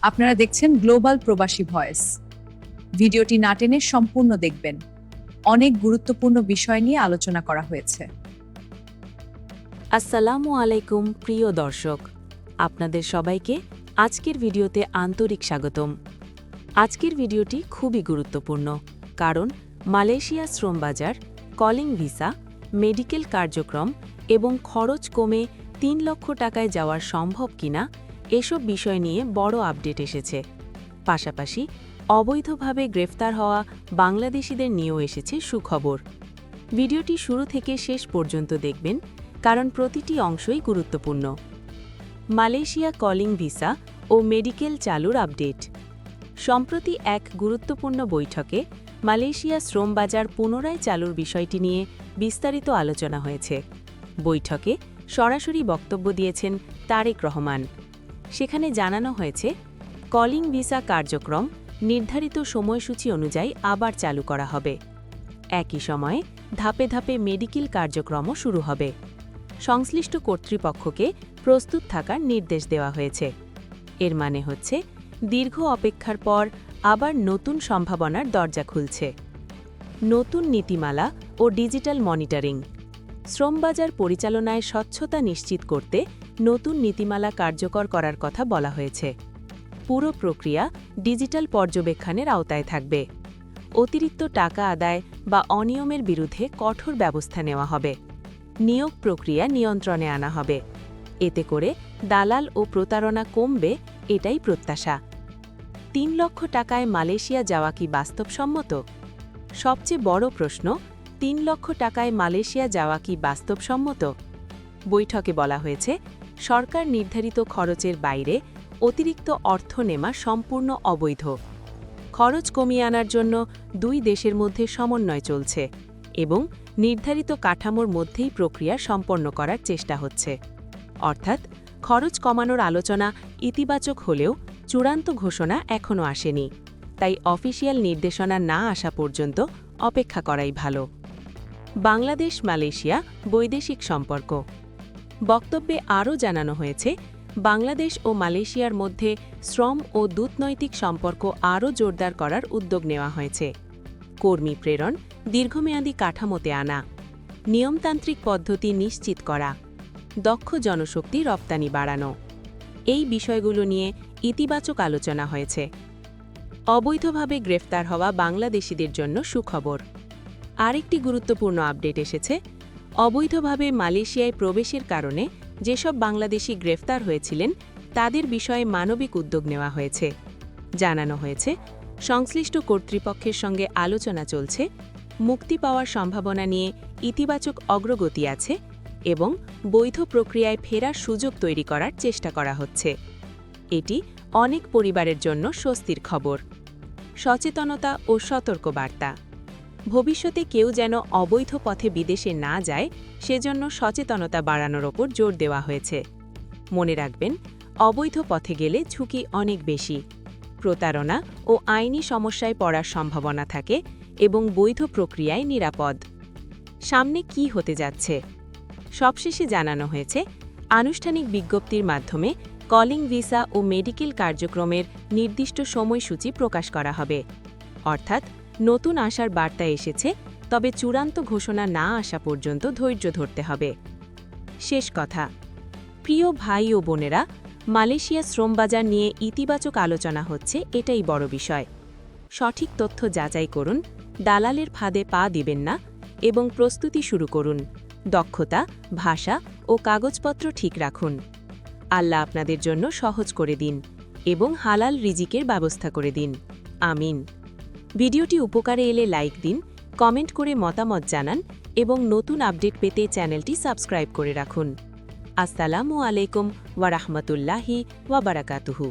আপনারা দেখছেন গ্লোবাল প্রবাসী ভয়েস। ভিডিওটি না টেনে সম্পূর্ণ দেখবেন। অনেক গুরুত্বপূর্ণ বিষয় নিয়ে আলোচনা করা হয়েছে। আসসালামু আলাইকুম প্রিয় দর্শক, আপনাদের সবাইকে আজকের ভিডিওতে আন্তরিক স্বাগতম। আজকের ভিডিওটি খুবই গুরুত্বপূর্ণ, কারণ মালয়েশিয়া শ্রমবাজার, কলিং ভিসা, মেডিকেল কার্যক্রম এবং খরচ কমে ৩ লক্ষ টাকায় যাওয়ার সম্ভব কিনা এসব বিষয় নিয়ে বড় আপডেট এসেছে। পাশাপাশি অবৈধভাবে গ্রেফতার হওয়া বাংলাদেশিদের নিয়েও এসেছে সুখবর। ভিডিওটি শুরু থেকে শেষ পর্যন্ত দেখবেন, কারণ প্রতিটি অংশই গুরুত্বপূর্ণ। মালয়েশিয়া কলিং ভিসা ও মেডিকেল চালুর আপডেট। সম্প্রতি এক গুরুত্বপূর্ণ বৈঠকে মালয়েশিয়া শ্রমবাজার পুনরায় চালুর বিষয়টি নিয়ে বিস্তারিত আলোচনা হয়েছে। বৈঠকে সরাসরি বক্তব্য দিয়েছেন তারেক রহমান। সেখানে জানানো হয়েছে, কলিং ভিসা কার্যক্রম নির্ধারিত সময়সূচি অনুযায়ী আবার চালু করা হবে। একই সময়ে ধাপে ধাপে মেডিকেল কার্যক্রমও শুরু হবে। সংশ্লিষ্ট কর্তৃপক্ষকে প্রস্তুত থাকার নির্দেশ দেওয়া হয়েছে। এর মানে হচ্ছে, দীর্ঘ অপেক্ষার পর আবার নতুন সম্ভাবনার দরজা খুলছে। নতুন নীতিমালা ও ডিজিটাল মনিটরিং। শ্রমবাজার পরিচালনায় স্বচ্ছতা নিশ্চিত করতে নতুন নীতিমালা কার্যকর করার কথা বলা হয়েছে। পুরো প্রক্রিয়া ডিজিটাল পর্যবেক্ষণের আওতায় থাকবে। অতিরিক্ত টাকা আদায় বা অনিয়মের বিরুদ্ধে কঠোর ব্যবস্থা নেওয়া হবে। নিয়োগ প্রক্রিয়া নিয়ন্ত্রণে আনা হবে। এতে করে দালাল ও প্রতারণা কমবে, এটাই প্রত্যাশা। ৩ লক্ষ টাকায় মালয়েশিয়া যাওয়া কি বাস্তবসম্মত? সবচেয়ে বড় প্রশ্ন, ৩ লক্ষ টাকায় মালয়েশিয়া যাওয়া কি বাস্তবসম্মত? বৈঠকে বলা হয়েছে, সরকার নির্ধারিত খরচের বাইরে অতিরিক্ত অর্থ নেওয়া সম্পূর্ণ অবৈধ। খরচ কমিয়ে আনার জন্য দুই দেশের মধ্যে সমন্বয় চলছে এবং নির্ধারিত কাঠামোর মধ্যেই প্রক্রিয়া সম্পন্ন করার চেষ্টা হচ্ছে। অর্থাৎ খরচ কমানোর আলোচনা ইতিবাচক হলেও চূড়ান্ত ঘোষণা এখনও আসেনি। তাই অফিসিয়াল নির্দেশনা না আসা পর্যন্ত অপেক্ষা করাই ভালো। বাংলাদেশ মালয়েশিয়া বৈদেশিক সম্পর্ক। বক্তব্যে আরও জানানো হয়েছে, বাংলাদেশ ও মালয়েশিয়ার মধ্যে শ্রম ও দূতনৈতিক সম্পর্ক আরও জোরদার করার উদ্যোগ নেওয়া হয়েছে। কর্মী প্রেরণ, দীর্ঘমেয়াদী কাঠামোতে আনা, নিয়মতান্ত্রিক পদ্ধতি নিশ্চিত করা, দক্ষ জনশক্তি রপ্তানি বাড়ানো, এই বিষয়গুলো নিয়ে ইতিবাচক আলোচনা হয়েছে। অবৈধভাবে গ্রেফতার হওয়া বাংলাদেশিদের জন্য সুখবর। আরেকটি গুরুত্বপূর্ণ আপডেট এসেছে, অবৈধভাবে মালয়েশিয়ায় প্রবেশের কারণে যেসব বাংলাদেশি গ্রেফতার হয়েছিলেন তাদের বিষয়ে মানবিক উদ্যোগ নেওয়া হয়েছে। জানানো হয়েছে, সংশ্লিষ্ট কর্তৃপক্ষের সঙ্গে আলোচনা চলছে, মুক্তি পাওয়ার সম্ভাবনা নিয়ে ইতিবাচক অগ্রগতি আছে এবং বৈধ প্রক্রিয়ায় ফেরার সুযোগ তৈরি করার চেষ্টা করা হচ্ছে। এটি অনেক পরিবারের জন্য স্বস্তির খবর। সচেতনতা ও সতর্কবার্তা। ভবিষ্যতে কেউ যেন অবৈধ পথে বিদেশে না যায়, সেজন্য সচেতনতা বাড়ানোর ওপর জোর দেওয়া হয়েছে। মনে রাখবেন, অবৈধ পথে গেলে ঝুঁকি অনেক বেশি। প্রতারণা ও আইনি সমস্যায় পড়ার সম্ভাবনা থাকে এবং বৈধ প্রক্রিয়ায় নিরাপদ। সামনে কি হতে যাচ্ছে? সবশেষে জানানো হয়েছে, আনুষ্ঠানিক বিজ্ঞপ্তির মাধ্যমে কলিং ভিসা ও মেডিকেল কার্যক্রমের নির্দিষ্ট সময়সূচি প্রকাশ করা হবে। অর্থাৎ নতুন আসার বার্তা এসেছে, তবে চূড়ান্ত ঘোষণা না আসা পর্যন্ত ধৈর্য ধরতে হবে। শেষ কথা, প্রিয় ভাই ও বোনেরা, মালয়েশিয়া শ্রমবাজার নিয়ে ইতিবাচক আলোচনা হচ্ছে, এটাই বড় বিষয়। সঠিক তথ্য যাচাই করুন, দালালের ফাঁদে পা দিবেন না এবং প্রস্তুতি শুরু করুন। দক্ষতা, ভাষা ও কাগজপত্র ঠিক রাখুন। আল্লাহ আপনাদের জন্য সহজ করে দিন এবং হালাল রিজিকের ব্যবস্থা করে দিন। আমিন। ভিডিওটি উপকারে এলে লাইক দিন, কমেন্ট করে মতামত জানান এবং নতুন আপডেট পেতে চ্যানেলটি সাবস্ক্রাইব করে রাখুন। আসসালামু আলাইকুম ওয়া রাহমাতুল্লাহি ওয়া বারাকাতুহু।